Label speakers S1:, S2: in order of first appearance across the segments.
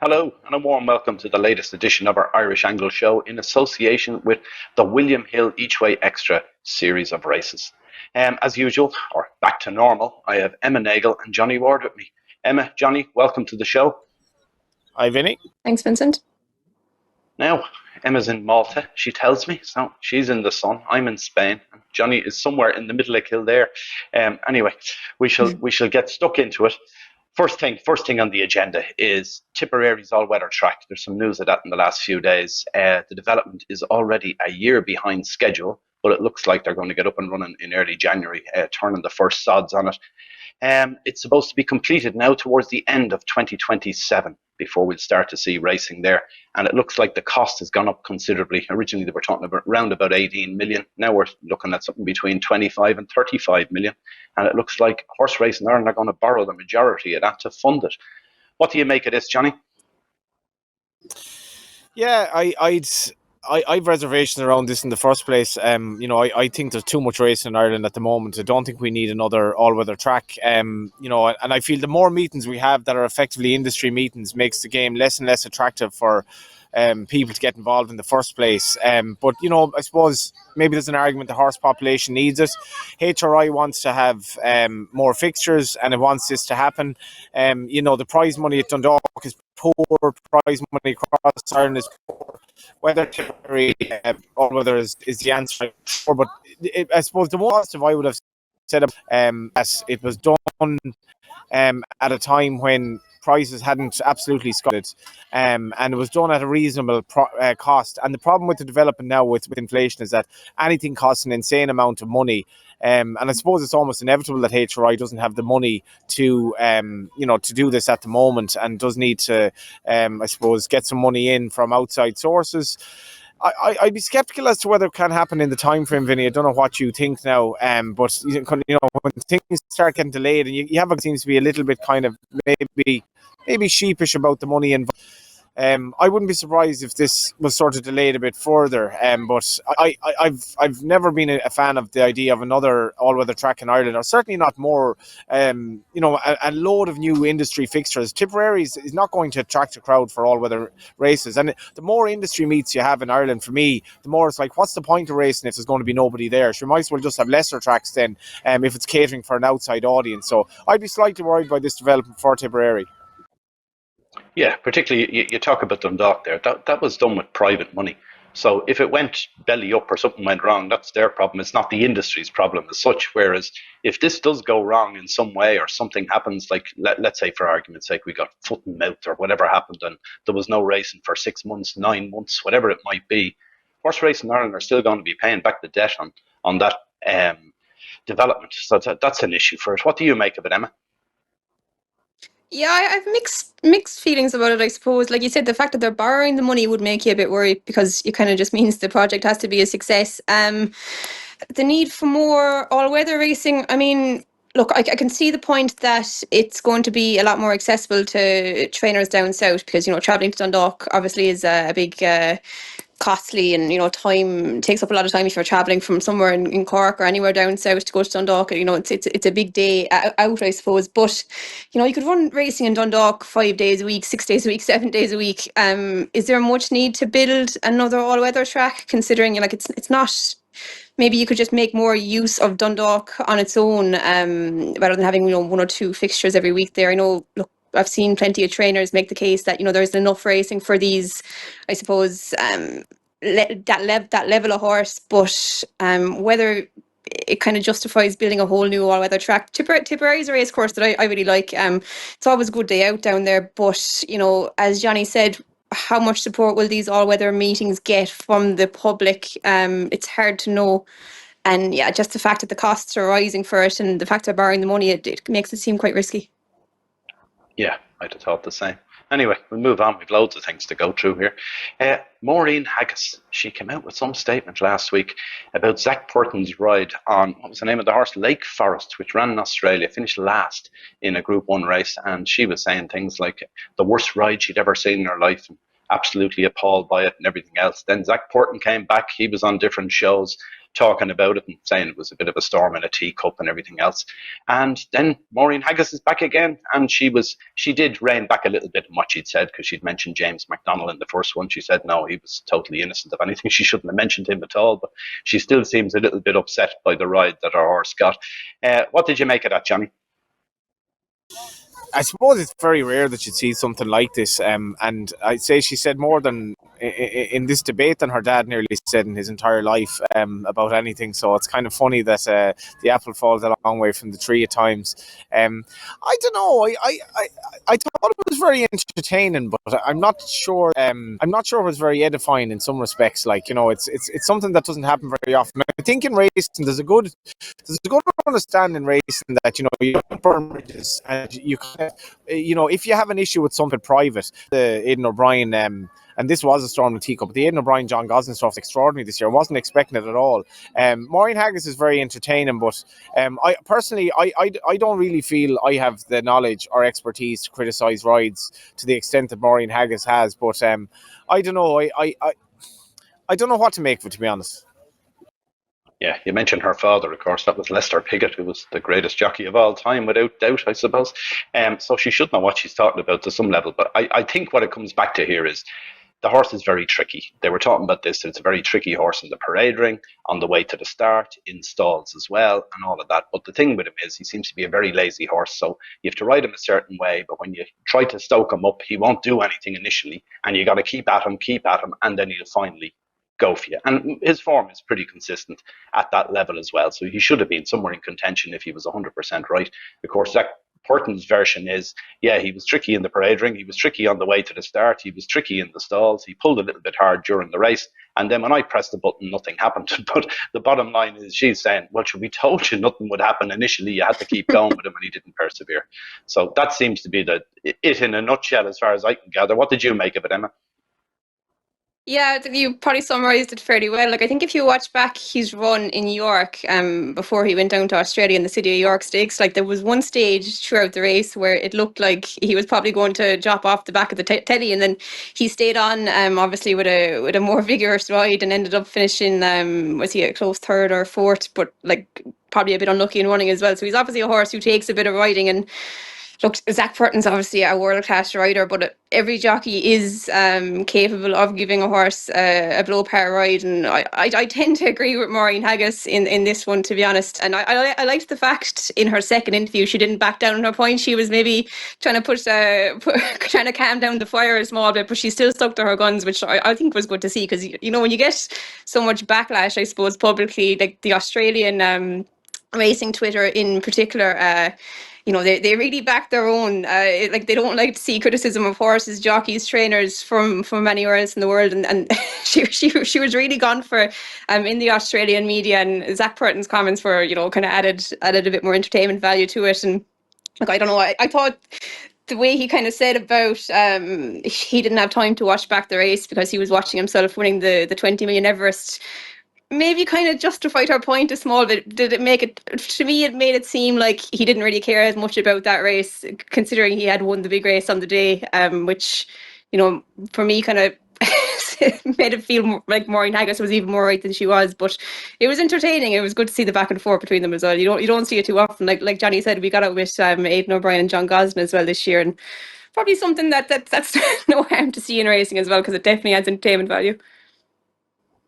S1: Hello, and a warm welcome to the latest edition of our Irish Angle show in association with the William Hill Each Way Extra series of races. As usual, or back to normal, I have Emma Nagle and Johnny Ward with me. Emma, Johnny, welcome to the show.
S2: Hi, Vinny.
S3: Thanks, Vincent.
S1: Now, Emma's in Malta, she tells me, so she's in the sun. I'm in Spain, and Johnny is somewhere in the middle of Kildare. Anyway, we shall get stuck into it. First thing on the agenda is Tipperary's all-weather track. There's some news of that in the last few days. The development is already a year behind schedule, but it looks like they're going to get up and running in early January, turning the first sods on it. It's supposed to be completed now towards the end of 2027 before we'll start to see racing there. And it looks like the cost has gone up considerably. Originally, they were talking about around about 18 million. Now we're looking at something between 25 and 35 million. And it looks like Horse Racing Ireland are going to borrow the majority of that to fund it. What do you make of this, Johnny?
S2: Yeah, I've reservations around this in the first place. I think there's too much racing in Ireland at the moment. I don't think we need another all-weather track. And I feel the more meetings we have that are effectively industry meetings makes the game less and less attractive for people to get involved in the first place. But I suppose maybe there's an argument the horse population needs it. HRI wants to have more fixtures, and it wants this to happen. The prize money at Dundalk is poor. Prize money across Ireland is poor. Whether Tipperary or whether is the answer, but I suppose the more positive I would have said as it was done at a time when prices hadn't absolutely skyrocketed, and it was done at a reasonable cost. And the problem with the development now with inflation is that anything costs an insane amount of money. And I suppose it's almost inevitable that HRI doesn't have the money to do this at the moment, and does need to, I suppose, get some money in from outside sources. I'd be sceptical as to whether it can happen in the time frame, Vinny. I don't know what you think now, but when things start getting delayed, and you have seems to be a little bit kind of maybe sheepish about the money involved. I wouldn't be surprised if this was sort of delayed a bit further. But I've never been a fan of the idea of another all-weather track in Ireland, or certainly not more. A load of new industry fixtures. Tipperary is not going to attract a crowd for all-weather races, and the more industry meets you have in Ireland, for me, the more it's like, what's the point of racing if there's going to be nobody there? So you might as well just have lesser tracks then, if it's catering for an outside audience. So I'd be slightly worried by this development for Tipperary.
S1: Yeah, particularly you talk about Dundalk there. That was done with private money. So if it went belly up or something went wrong, that's their problem. It's not the industry's problem as such. Whereas if this does go wrong in some way, or something happens, like let's say for argument's sake we got foot and mouth or whatever happened, and there was no racing for 6 months, 9 months, whatever it might be, Horse Racing Ireland are still going to be paying back the debt on that development. So that's an issue for it. What do you make of it, Emma?
S3: Yeah, I have mixed feelings about it, I suppose. Like you said, the fact that they're borrowing the money would make you a bit worried, because it kind of just means the project has to be a success. The need for more all-weather racing, I mean, look, I can see the point that it's going to be a lot more accessible to trainers down south, because, travelling to Dundalk obviously is a big costly, and time takes up a lot of time if you're travelling from somewhere in Cork or anywhere down south to go to Dundalk. It's a big day out, I suppose. But you could run racing in Dundalk 5 days a week, 6 days a week, 7 days a week. Is there much need to build another all-weather track, considering it's not? Maybe you could just make more use of Dundalk on its own, rather than having 1 or 2 fixtures every week there. I know. Look, I've seen plenty of trainers make the case that there's enough racing for these, I suppose, that level of horse, but whether it kind of justifies building a whole new all-weather track. Tipperary is a race course that I really like. It's always a good day out down there, but as Johnny said, how much support will these all-weather meetings get from the public? It's hard to know. And yeah, just the fact that the costs are rising for it, and the fact they're borrowing the money, it makes it seem quite risky.
S1: Yeah, I'd have thought the same. Anyway, we'll move on. We've loads of things to go through here. Maureen Haggas, she came out with some statement last week about Zach Purton's ride on, what was the name of the horse? Lake Forest, which ran in Australia, finished last in a Group 1 race. And she was saying things like the worst ride she'd ever seen in her life, and absolutely appalled by it and everything else. Then Zach Purton came back. He was on different shows talking about it and saying it was a bit of a storm in a teacup and everything else. And then Maureen Haggas is back again, and she did rein back a little bit on what she'd said, because she'd mentioned James McDonnell in the first one. She said no, he was totally innocent of anything. She shouldn't have mentioned him at all, but she still seems a little bit upset by the ride that her horse got. What did you make of that, Johnny?
S2: I suppose it's very rare that you'd see something like this, and I'd say she said more than in this debate than her dad nearly said in his entire life about anything. So it's kind of funny that the apple falls a long way from the tree at times. I don't know. I thought it was very entertaining, but I'm not sure. I'm not sure it was very edifying in some respects. Like, you know, it's something that doesn't happen very often. I think in racing there's a good understanding in racing that, you know, you don't burn bridges, and you know, if you have an issue with something private, the Aidan O'Brien, and this was a storm in the teacup, but the Aidan O'Brien John Gosling stuff is extraordinary this year. I wasn't expecting it at all. Maureen Haggas is very entertaining, but I personally don't really feel I have the knowledge or expertise to criticise rides to the extent that Maureen Haggas has. But I don't know. I don't know what to make of it, to be honest.
S1: Yeah, you mentioned her father, of course. That was Lester Piggott, who was the greatest jockey of all time, without doubt, I suppose. So she should know what she's talking about to some level. But I think what it comes back to here is the horse is very tricky. They were talking about this. It's a very tricky horse in the parade ring, on the way to the start, in stalls as well, and all of that. But the thing with him is he seems to be a very lazy horse. So you have to ride him a certain way. But when you try to stoke him up, he won't do anything initially. And you got to keep at him, and then he'll finally go for you. And his form is pretty consistent at that level as well. So he should have been somewhere in contention if he was 100% right. Of course, Zach Purton's version is, yeah, he was tricky in the parade ring. He was tricky on the way to the start. He was tricky in the stalls. He pulled a little bit hard during the race. And then when I pressed the button, nothing happened. But the bottom line is she's saying, well, we told you nothing would happen initially. You had to keep going with him, and he didn't persevere. So that seems to be it in a nutshell as far as I can gather. What did you make of it, Emma?
S3: Yeah, you probably summarised it fairly well. Like, I think if you watch back his run in York, before he went down to Australia in the City of York Stakes, like there was one stage throughout the race where it looked like he was probably going to drop off the back of the telly, and then he stayed on, obviously with a more vigorous ride, and ended up finishing, was he a close third or fourth, but like probably a bit unlucky in running as well. So he's obviously a horse who takes a bit of riding. And look, Zach Purton's obviously a world-class rider, but every jockey is capable of giving a horse a blow-apart ride, and I tend to agree with Maureen Haggas in this one, to be honest. And I liked the fact in her second interview she didn't back down on her point. She was maybe trying to trying to calm down the fire a small bit, but she still stuck to her guns, which I think was good to see, because, you know, when you get so much backlash, I suppose, publicly, like the Australian racing Twitter in particular, you know, they really back their own. Like, they don't like to see criticism of horses, jockeys, trainers from anywhere else in the world. And she was really gone for in the Australian media. And Zach Purton's comments were, you know, kind of added a bit more entertainment value to it. And like, I don't know, I thought the way he kind of said about he didn't have time to watch back the race because he was watching himself winning the 20 million Everest, maybe kind of justified her point a small bit. Did it make it, to me, it made it seem like he didn't really care as much about that race, considering he had won the big race on the day, which, you know, for me kind of made it feel like Maureen Haggas was even more right than she was. But it was entertaining. It was good to see the back and forth between them as well. You don't see it too often. Like Johnny said, we got it with Aidan O'Brien and John Gosling as well this year, and probably something that's no harm to see in racing as well, because it definitely adds entertainment value.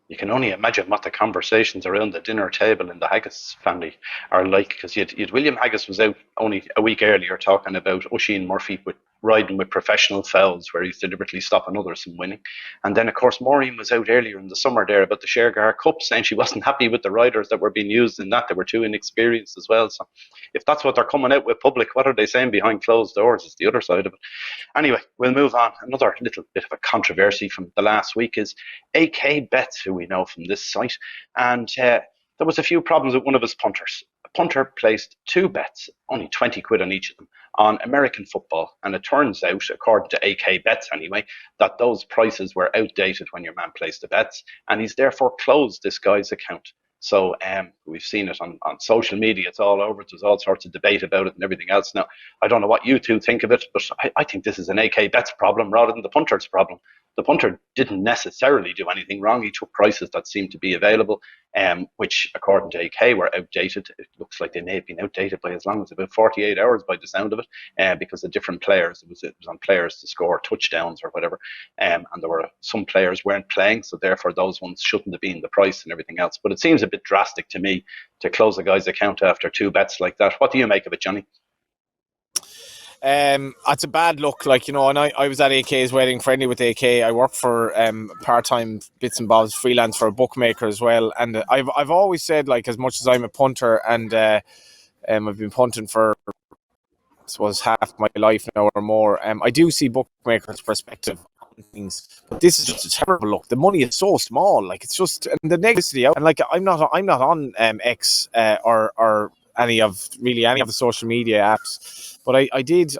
S1: You can only imagine what the conversations around the dinner table in the Haggis family are like, because you'd William Haggis was out only a week earlier talking about Oisin Murphy riding with professional fouls, where he's deliberately stopping others from winning. And then, of course, Maureen was out earlier in the summer there about the Shergar Cup, saying she wasn't happy with the riders that were being used in that. They were too inexperienced as well. So if that's what they're coming out with public, what are they saying behind closed doors is the other side of it. Anyway, we'll move on. Another little bit of a controversy from the last week is AK Betts, who we know from this site. And there was a few problems with one of his punters. A punter placed two bets, only 20 quid on each of them, on American football. And it turns out, according to AK Betts anyway, that those prices were outdated when your man placed the bets. And he's therefore closed this guy's account. So we've seen it on social media. It's all over. There's all sorts of debate about it and everything else. Now, I don't know what you two think of it, but I think this is an AK Betts problem rather than the punter's problem. the punter didn't necessarily do anything wrong. He took prices that seemed to be available, which, according to AK, were outdated. It looks like they may have been outdated by as long as about 48 hours by the sound of it, because of different players. It was on players to score touchdowns or whatever, and there were some players weren't playing, so therefore those ones shouldn't have been the price and everything else. But it seems a bit drastic to me to close a guy's account after 2 bets like that. What do you make of it, Johnny?
S2: It's a bad look, like, you know, and I was at AK's wedding, friendly with AK. I work for part-time bits and bobs, freelance for a bookmaker as well, and I've always said, like, as much as I'm a punter and I've been punting for, I suppose, half my life now or more, I do see bookmakers' perspective on things, but this is just a terrible look. The money is so small, like, it's just, and the negativity out, and like, I'm not on X or any of the social media apps, but I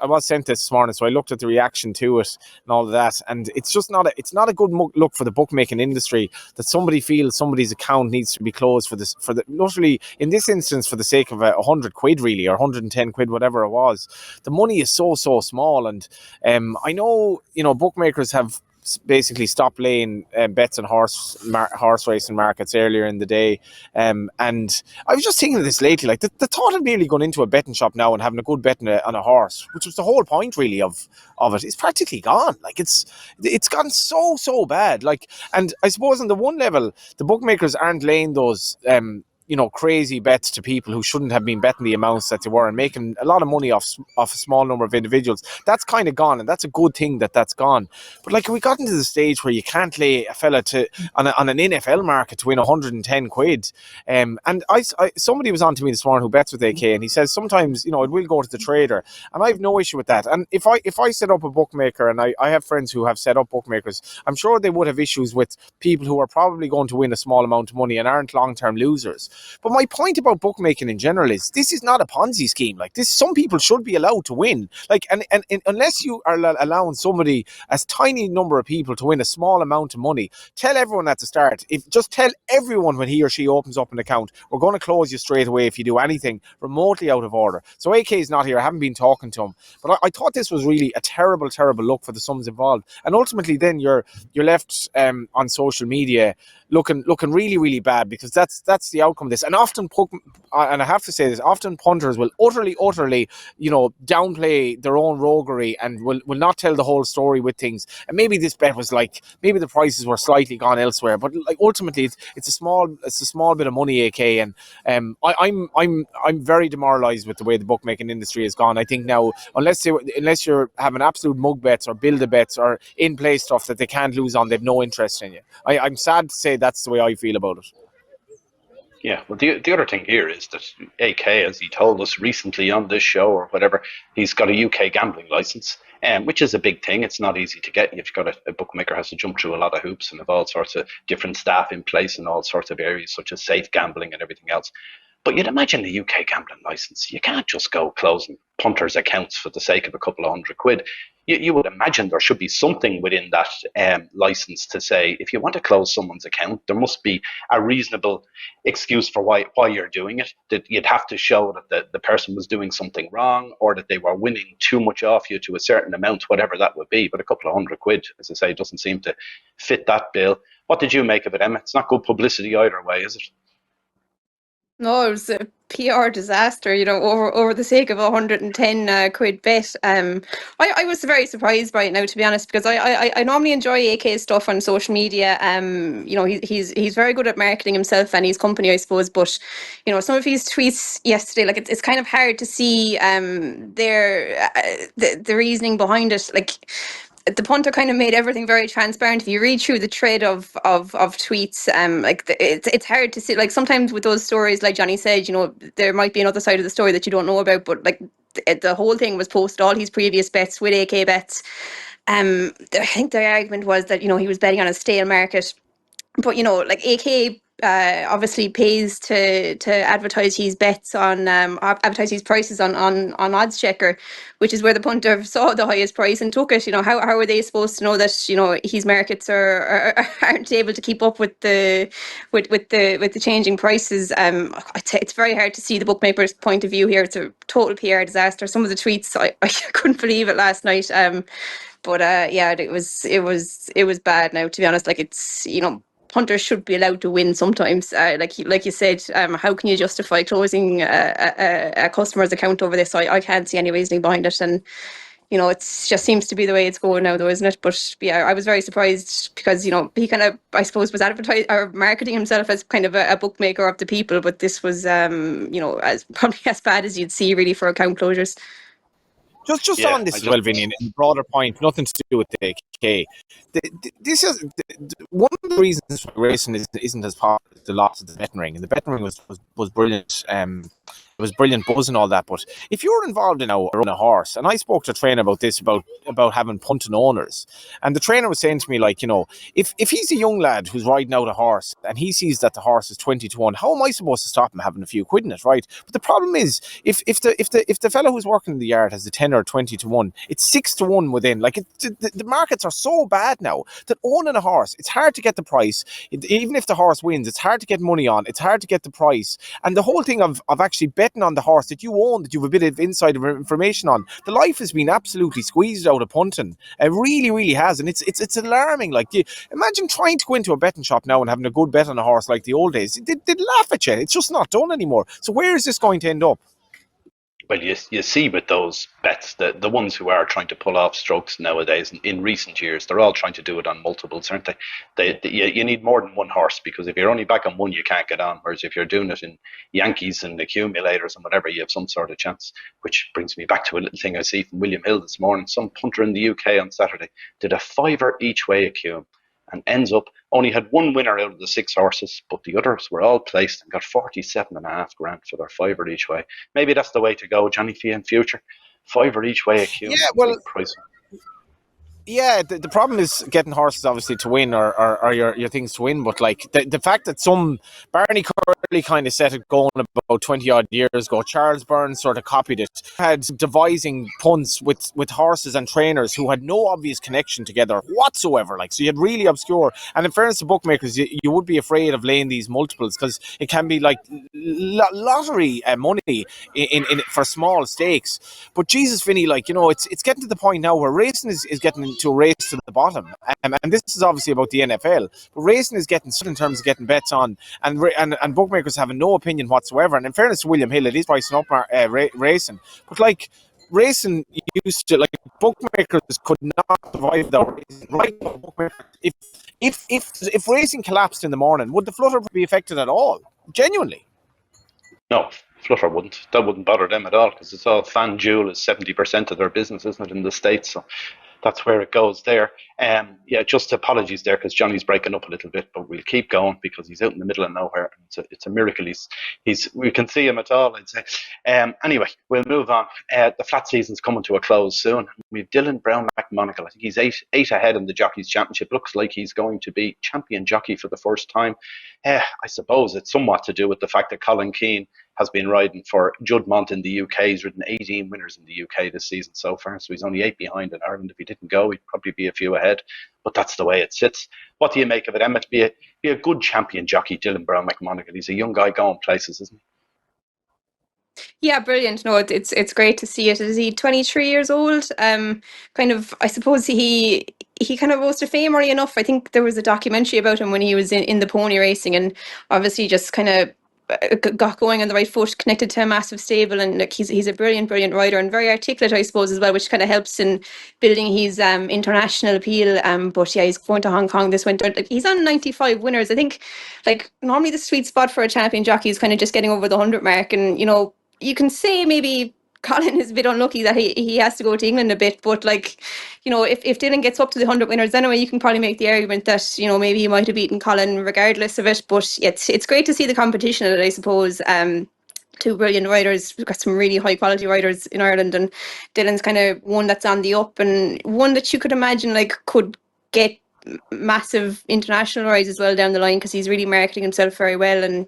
S2: was sent this morning, so I looked at the reaction to it and all of that, and it's just not a good look for the bookmaking industry that somebody feels somebody's account needs to be closed literally in this instance for the sake of 100 quid really, or 110 quid, whatever it was. The money is so small, and I know, you know, bookmakers have basically stopped laying bets on horse racing markets earlier in the day, and I was just thinking of this lately, like the thought of nearly going into a betting shop now and having a good bet on a horse, which was the whole point really of it, is practically gone. Like, it's gone so bad, like, and I suppose on the one level the bookmakers aren't laying those you know, crazy bets to people who shouldn't have been betting the amounts that they were and making a lot of money off a small number of individuals. That's kind of gone, and that's a good thing that that's gone. But like, we got into the stage where you can't lay a fella on an NFL market to win 110 quid. And somebody was on to me this morning who bets with AK, and he says sometimes, you know, it will go to the trader, and I have no issue with that. And if I set up a bookmaker, and I have friends who have set up bookmakers, I'm sure they would have issues with people who are probably going to win a small amount of money and aren't long-term losers. But my point about bookmaking in general is this is not a Ponzi scheme. Like this, some people should be allowed to win. Like, and unless you are allowing somebody, a tiny number of people, to win a small amount of money, tell everyone at the start. Just tell everyone when he or she opens up an account, we're going to close you straight away if you do anything remotely out of order. So AK is not here. I haven't been talking to him, but I thought this was really a terrible look for the sums involved. And ultimately, then you're left on social media looking really bad, because that's the outcome of this. And often, and I have to say this, often punters will utterly, you know, downplay their own roguery and will not tell the whole story with things. And maybe this bet was like, maybe the prices were slightly gone elsewhere, but like ultimately it's a small bit of money, AK. And I'm very demoralised with the way the bookmaking industry has gone. I think now, unless you're having absolute mug bets or build a bets or in play stuff that they can't lose on, they've no interest in you. I'm sad to say that's the way I feel about it.
S1: Yeah, well, the other thing here is that AK, as he told us recently on this show or whatever, he's got a UK gambling license, which is a big thing. It's not easy to get. You've got a bookmaker has to jump through a lot of hoops and have all sorts of different staff in place in all sorts of areas, such as safe gambling and everything else. But you'd imagine the UK gambling license, you can't just go closing punters' accounts for the sake of a couple of £100. You would imagine there should be something within that license to say, if you want to close someone's account, there must be a reasonable excuse for why you're doing it. That you'd have to show that the person was doing something wrong, or that they were winning too much off you to a certain amount, whatever that would be. But a couple of £100, as I say, doesn't seem to fit that bill. What did you make of it, Emma? It's not good publicity either way, is it?
S3: No, it was a PR disaster, you know, over the sake of 110 quid bet. I was very surprised by it now, to be honest, because I normally enjoy AK's stuff on social media. You know, he's very good at marketing himself and his company, I suppose. But you know, some of his tweets yesterday, like it's kind of hard to see the reasoning behind it. Like, the punter kind of made everything very transparent. If you read through the thread of tweets, it's hard to see. Like, sometimes with those stories, like Johnny said, you know, there might be another side of the story that you don't know about. But like, the whole thing was posted, all his previous bets with AK bets. I think the argument was that, you know, he was betting on a stale market. But, you know, like AK obviously pays to advertise his bets on advertise his prices on odds checker, which is where the punter saw the highest price and took it. How are they supposed to know that his markets aren't able to keep up with the changing prices? I'd say it's very hard to see the bookmaker's point of view here. It's a total PR disaster. Some of the tweets, I couldn't believe it last night. But yeah, it was bad. Now, to be honest, like, it's punters should be allowed to win sometimes. Like you said, how can you justify closing a customer's account over this? I can't see any reasoning behind it, and it just seems to be the way it's going now, though, isn't it? But yeah, I was very surprised because he kind of, I suppose, was advertising or marketing himself as kind of a bookmaker of the people, but this was as probably as bad as you'd see really for account closures.
S2: Just on this as well, Vinny, and a broader point, nothing to do with the AK. This is one of the reasons why racing isn't as popular as the loss of the betting ring. And the betting ring was brilliant. It was brilliant buzz and all that. But if you're involved in a horse, and I spoke to a trainer about this, about having punting owners, and the trainer was saying to me, like, if he's a young lad who's riding out a horse and he sees that the horse is 20-1, how am I supposed to stop him having a few quid in it, right? But the problem is, if the fellow who's working in the yard has the 10 or 20-1, it's 6-1 within. Like, the markets are so bad now that owning a horse, it's hard to get the price. Even if the horse wins, it's hard to get money on. It's hard to get the price. And the whole thing of actually betting on the horse that you own, that you have a bit of insider information on, the life has been absolutely squeezed out of punting. It really, really has, and it's alarming. Like, imagine trying to go into a betting shop now and having a good bet on a horse like the old days. They'd laugh at you. It's just not done anymore. So where is this going to end up?
S1: Well, you see with those bets, the ones who are trying to pull off strokes nowadays, in recent years, they're all trying to do it on multiples, aren't they? You need more than one horse, because if you're only back on one, you can't get on. Whereas if you're doing it in Yankees and accumulators and whatever, you have some sort of chance. Which brings me back to a little thing I see from William Hill this morning. Some punter in the UK on Saturday did a $5 each way accum, and ends up only had one winner out of the 6 horses, but the others were all placed and got 47.5 grand for their $5 each way. Maybe that's the way to go, Johnny, for you in future. $5 each way accum.
S2: Yeah, well,
S1: price.
S2: Yeah, the problem is getting horses obviously to win, or your things to win. But like the fact that Barney Curley kind of set it going about 20 odd years ago. Charles Burns sort of copied it. Had devising punts with horses and trainers who had no obvious connection together whatsoever. Like, so you had really obscure. And in fairness to bookmakers, you would be afraid of laying these multiples, because it can be like lottery money in for small stakes. But Jesus, Vinny, like, it's getting to the point now where racing is getting into a race to the bottom, and this is obviously about the NFL, but racing is getting in terms of getting bets on, and bookmakers having no opinion whatsoever. And in fairness to William Hill, it is pricing up racing, but like, racing used to, like, bookmakers could not survive without racing. Right? If racing collapsed in the morning, would the flutter be affected at all? Genuinely?
S1: No, Flutter wouldn't. That wouldn't bother them at all, because it's all FanDuel is 70% of their business, isn't it, in the States? So that's where it goes there. Yeah, just apologies there, because Johnny's breaking up a little bit, but we'll keep going because he's out in the middle of nowhere. It's a miracle we can see him at all, I'd say. Anyway, we'll move on. The flat season's coming to a close soon. We've Dylan Brown McMonagle. I think he's eight ahead in the Jockeys Championship. Looks like he's going to be champion jockey for the first time. I suppose it's somewhat to do with the fact that Colin Keane has been riding for Juddmonte in the UK. He's ridden 18 winners in the UK this season so far, so he's only 8 behind in Ireland. If he didn't go, he'd probably be a few ahead, but that's the way it sits. What do you make of it, Emmett? Be a good champion jockey, Dylan Brown McMonagle. He's a young guy going places, isn't he?
S3: Yeah, brilliant. No, it's great to see it. Is he 23 years old? Kind of, I suppose he kind of rose to fame early enough. I think there was a documentary about him when he was in the pony racing, and obviously just kind of got going on the right foot, connected to a massive stable, and like, he's a brilliant rider, and very articulate, I suppose, as well, which kind of helps in building his international appeal. But yeah, he's going to Hong Kong this winter. Like, he's on 95 winners. I think, like, normally the sweet spot for a champion jockey is kind of just getting over the 100 mark, and you can say maybe Colin is a bit unlucky that he has to go to England a bit, but like, if Dylan gets up to the 100 winners anyway, you can probably make the argument that, maybe he might have beaten Colin regardless of it. But it's great to see the competition in it, I suppose. Two brilliant riders. We've got some really high quality riders in Ireland, and Dylan's kind of one that's on the up, and one that you could imagine like could get massive international rise as well down the line, because he's really marketing himself very well, and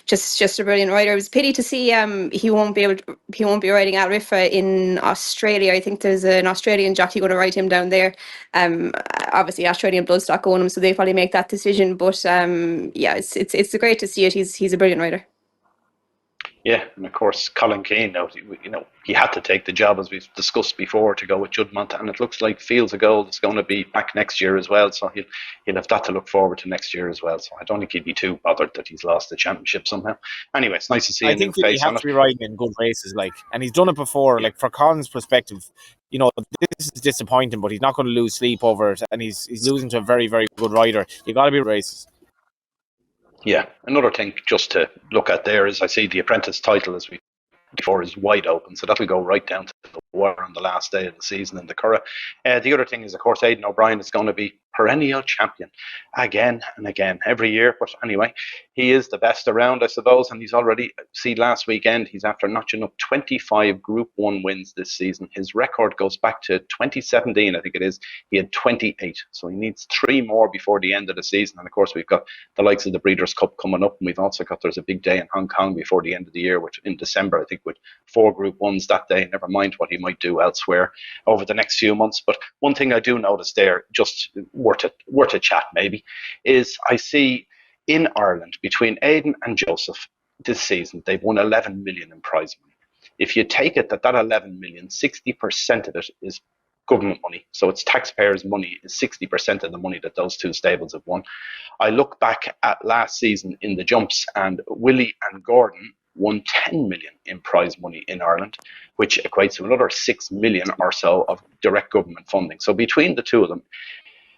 S3: just a brilliant rider. It was a pity to see he won't be riding at Rifa in Australia. I think there's an Australian jockey going to ride him down there. Obviously Australian bloodstock own him, so they probably make that decision. But yeah, it's great to see it. He's a brilliant rider.
S1: Yeah, and of course, Colin Keane, he had to take the job, as we've discussed before, to go with Juddmonte, and it looks like Fields of Gold is going to be back next year as well, so he'll have that to look forward to next year as well. So I don't think he'd be too bothered that he's lost the championship somehow. Anyway, it's nice to see a new face on it. I think
S2: he has to be riding in good races, and he's done it before. Like, for Colin's perspective, this is disappointing, but he's not going to lose sleep over it, and he's losing to a very, very good rider. You got to be races.
S1: Yeah, another thing just to look at there is I see the Apprentice title, as we before, is wide open, so that'll go right down to the wire on the last day of the season in the Curragh. The other thing is, of course, Aidan O'Brien is going to be perennial champion again and again every year. But anyway, he is the best around, I suppose, and he's already, see, last weekend he's after notching up 25 Group 1 wins this season. His record goes back to 2017, I think it is. He had 28, so he needs 3 more before the end of the season. And of course, we've got the likes of the Breeders' Cup coming up, and we've also got, there's a big day in Hong Kong before the end of the year, which in December, I think, with 4 Group 1s that day, never mind what he might do elsewhere over the next few months. But one thing I do notice there, just worth a chat maybe, is I see in Ireland, between Aidan and Joseph this season, they've won 11 million in prize money. If you take it that 11 million, 60% of it is government money, so it's taxpayers' money, is 60% of the money that those two stables have won. I look back at last season in the jumps, and Willie and Gordon won 10 million in prize money in Ireland, which equates to another 6 million or so of direct government funding. So between the two of them,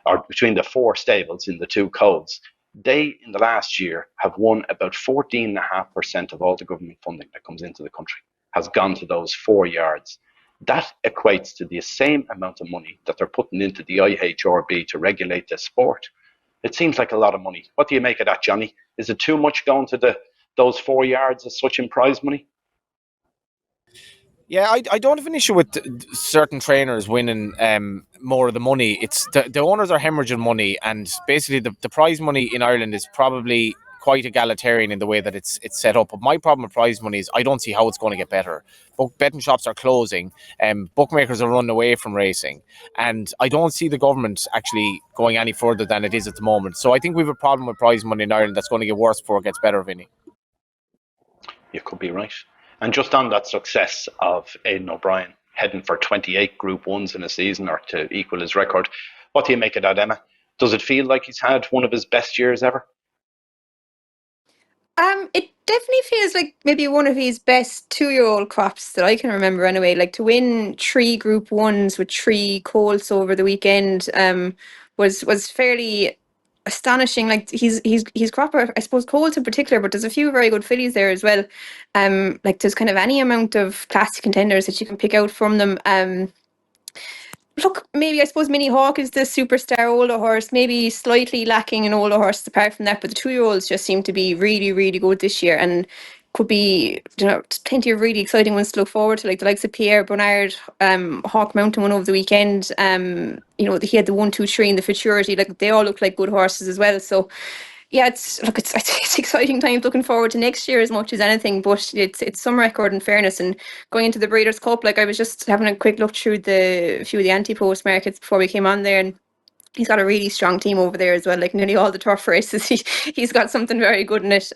S1: or between the 4 stables in the 2 codes, they in the last year have won about 14.5% of all the government funding that comes into the country has gone to those 4 yards. That equates to the same amount of money that they're putting into the IHRB to regulate the sport. It seems like a lot of money. What do you make of that, Johnny? Is it too much going to those 4 yards as such in prize money?
S2: Yeah, I don't have an issue with certain trainers winning more of the money. It's the owners are hemorrhaging money, and basically the prize money in Ireland is probably quite egalitarian in the way that it's set up. But my problem with prize money is I don't see how it's going to get better. Betting shops are closing, bookmakers are running away from racing, and I don't see the government actually going any further than it is at the moment. So I think we have a problem with prize money in Ireland that's going to get worse before it gets better, Vinny.
S1: You could be right. And just on that success of Aidan O'Brien heading for 28 Group 1s in a season, or to equal his record, what do you make of that, Emma? Does it feel like he's had one of his best years ever?
S3: It definitely feels like maybe one of his best 2-year-old crops that I can remember anyway. Like, to win 3 Group 1s with 3 colts over the weekend was fairly astonishing. Like, he's cropper, I suppose, colts in particular, but there's a few very good fillies there as well. Like, there's kind of any amount of classic contenders that you can pick out from them. Look, maybe I suppose Mini Hawk is the superstar older horse, maybe slightly lacking in older horses apart from that, but the 2-year-olds just seem to be really, really good this year, and could be, plenty of really exciting ones to look forward to, like the likes of Pierre Bernard, Hawk Mountain won over the weekend. He had the 1, 2, 3 in the Futurity. Like, they all look like good horses as well. So yeah, it's exciting times. Looking forward to next year as much as anything, but it's some record in fairness. And going into the Breeders' Cup, like, I was just having a quick look through a few of the anti-post markets before we came on there, and he's got a really strong team over there as well. Like, nearly all the turf races, he's got something very good in it.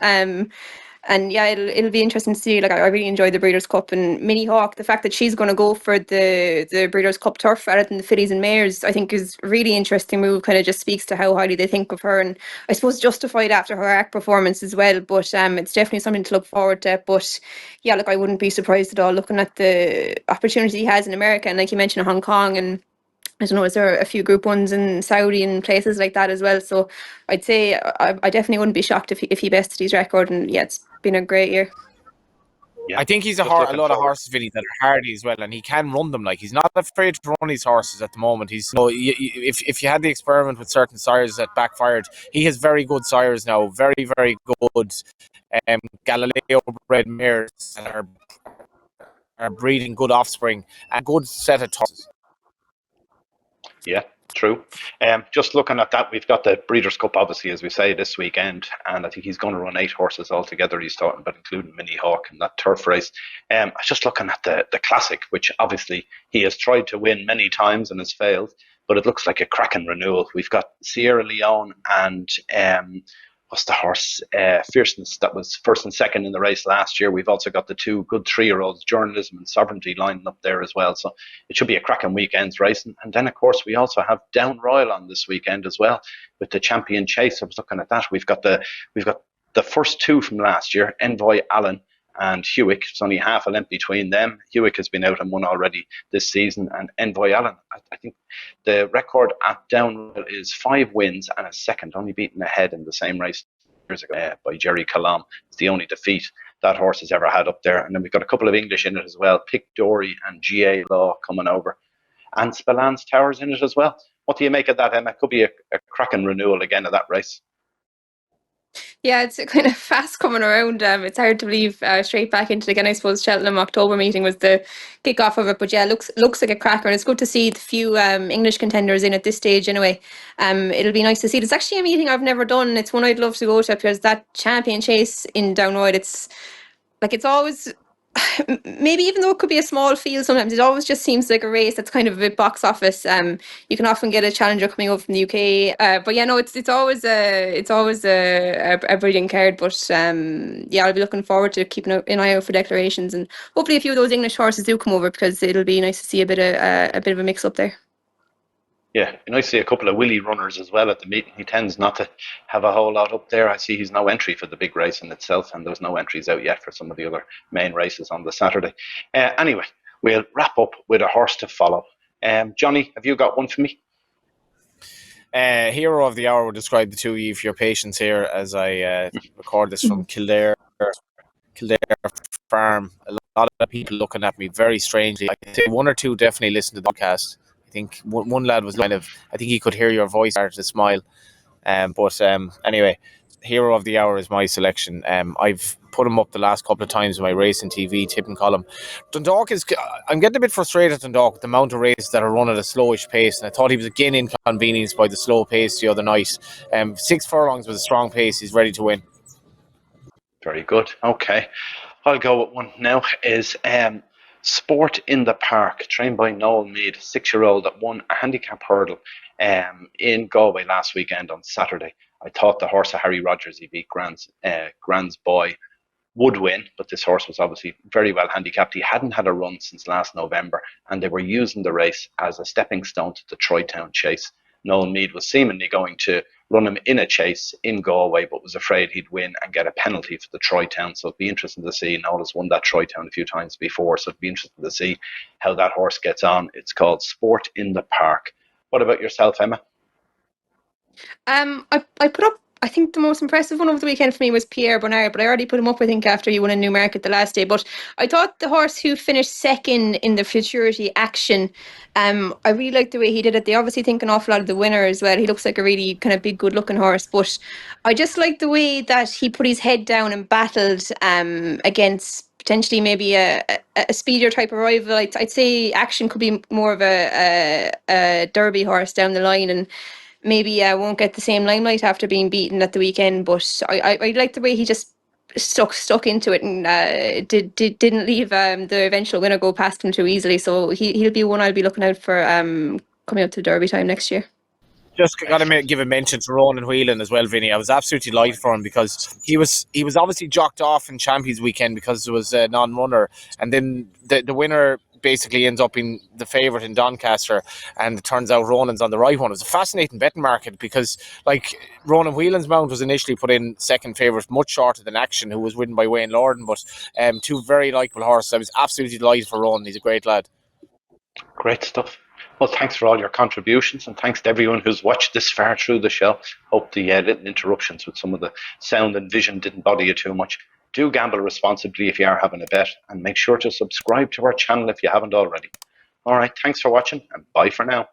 S3: And yeah, it'll be interesting to see. Like, I really enjoyed the Breeders' Cup, and Mini Hawk, the fact that she's going to go for the Breeders' Cup turf rather than the fillies and mares, I think is a really interesting move. Kind of just speaks to how highly they think of her, and I suppose justified after her ARC performance as well. But it's definitely something to look forward to. But yeah, look, I wouldn't be surprised at all looking at the opportunity he has in America, and like you mentioned, Hong Kong, and I don't know, is there a few Group 1s in Saudi and places like that as well? So I'd say I definitely wouldn't be shocked if he bested his record. And yeah, it's been a great year.
S2: Yeah, I think he's a lot of horses, Vinny, that are hardy as well, and he can run them. Like, he's not afraid to run his horses at the moment. He's if you had the experiment with certain sires that backfired, he has very good sires now, very, very good Galileo bred mares that are breeding good offspring, and a good set of horses.
S1: Yeah, True. Just looking at that, we've got the Breeders' Cup, obviously, as we say, this weekend, and I think he's going to run 8 horses altogether. He's talking about including Mini Hawk in that turf race. I was just looking at the Classic, which obviously he has tried to win many times and has failed, but it looks like a cracking renewal. We've got Sierra Leone and what's the horse? Fierceness, that was first and second in the race last year. We've also got the 2 good 3-year-olds, Journalism and Sovereignty, lining up there as well. So it should be a cracking weekend's race. And then, of course, we also have Down Royal on this weekend as well with the Champion Chase. I was looking at that. We've got the first 2 from last year, Envoy Allen and Hewick. It's only half a length between them. Hewick has been out and won already this season, and Envoy Allen, I think the record at Downwell is 5 wins and a second, only beaten ahead in the same race years ago by Jerry Calam. It's the only defeat that horse has ever had up there. And then we've got a couple of English in it as well, Pick Dory and GA Law coming over, and Spillane Towers in it as well. What do you make of that, Emma? It could be a cracking renewal again of that race.
S3: Yeah, it's kind of fast coming around. It's hard to believe straight back into it again. I suppose Cheltenham October meeting was the kick-off of it. But yeah, looks like a cracker. And it's good to see the few English contenders in at this stage anyway. It'll be nice to see. It's actually a meeting I've never done. It's one I'd love to go to because that Champion Chase in Downroyd, it's always... maybe even though it could be a small field sometimes, it always just seems like a race that's kind of a bit box office. You can often get a challenger coming over from the UK, but yeah, no, it's always a brilliant card. But yeah, I'll be looking forward to keeping an eye out for declarations, and hopefully a few of those English horses do come over because it'll be nice to see a bit of a mix up there.
S1: Yeah, nice to see a couple of Willie runners as well at the meeting. He tends not to have a whole lot up there. I see he's no entry for the big race in itself, and there's no entries out yet for some of the other main races on the Saturday. Anyway, we'll wrap up with a horse to follow. Johnny, have you got one for me?
S2: Hero of the hour would describe the 2 of you for your patience here as I record this from Kildare Farm. A lot of people looking at me very strangely. I think 1 or 2 definitely listen to the podcast. I think one lad was kind of, I think he could hear your voice start to smile. But anyway, Hero of the Hour is my selection. I've put him up the last couple of times in my racing TV tipping column. Dundalk I'm getting a bit frustrated at Dundalk with the amount of races that are run at a slowish pace, and I thought he was again inconvenienced by the slow pace the other night. 6 furlongs with a strong pace, he's ready to win.
S1: Very good. Okay. I'll go with one now. Is Sport in the Park, trained by Noel Meade, 6-year-old that won a handicap hurdle in Galway last weekend on Saturday. I thought the horse of Harry Rogers, he beat Grand's boy, would win, but this horse was obviously very well handicapped. He hadn't had a run since last November, and they were using the race as a stepping stone to the Troytown Chase. Noel Meade was seemingly going to run him in a chase in Galway, but was afraid he'd win and get a penalty for the Troytown. So it'd be interesting to see. Noel has won that Troytown a few times before, so it'd be interesting to see how that horse gets on. It's called Sport in the Park. What about yourself, Emma?
S3: I put up, I think the most impressive one over the weekend for me was Pierre Bernard, but I already put him up, I think, after he won in Newmarket the last day. But I thought the horse who finished second in the Futurity Action, I really liked the way he did it. They obviously think an awful lot of the winner as well. He looks like a really kind of big, good-looking horse, but I just like the way that he put his head down and battled against potentially maybe a speedier type of rival. I'd say Action could be more of a Derby horse down the line, and maybe won't get the same limelight after being beaten at the weekend. But I like the way he just stuck into it and didn't leave the eventual winner go past him too easily. So he'll be one I'll be looking out for coming up to Derby time next year.
S2: Just got to give a mention to Ronan Whelan as well, Vinny. I was absolutely delighted for him because he was obviously jocked off in Champions Weekend because it was a non-runner, and then the winner basically ends up being the favourite in Doncaster, and it turns out Ronan's on the right one. It was a fascinating betting market because, like, Ronan Whelan's mount was initially put in second favourite, much shorter than Action, who was ridden by Wayne Lorden, but 2 very likeable horses. I was absolutely delighted for Ronan. He's a great lad.
S1: Great stuff. Well, thanks for all your contributions, and thanks to everyone who's watched this far through the show. Hope the little interruptions with some of the sound and vision didn't bother you too much. Do gamble responsibly if you are having a bet, and make sure to subscribe to our channel if you haven't already. All right, thanks for watching, and bye for now.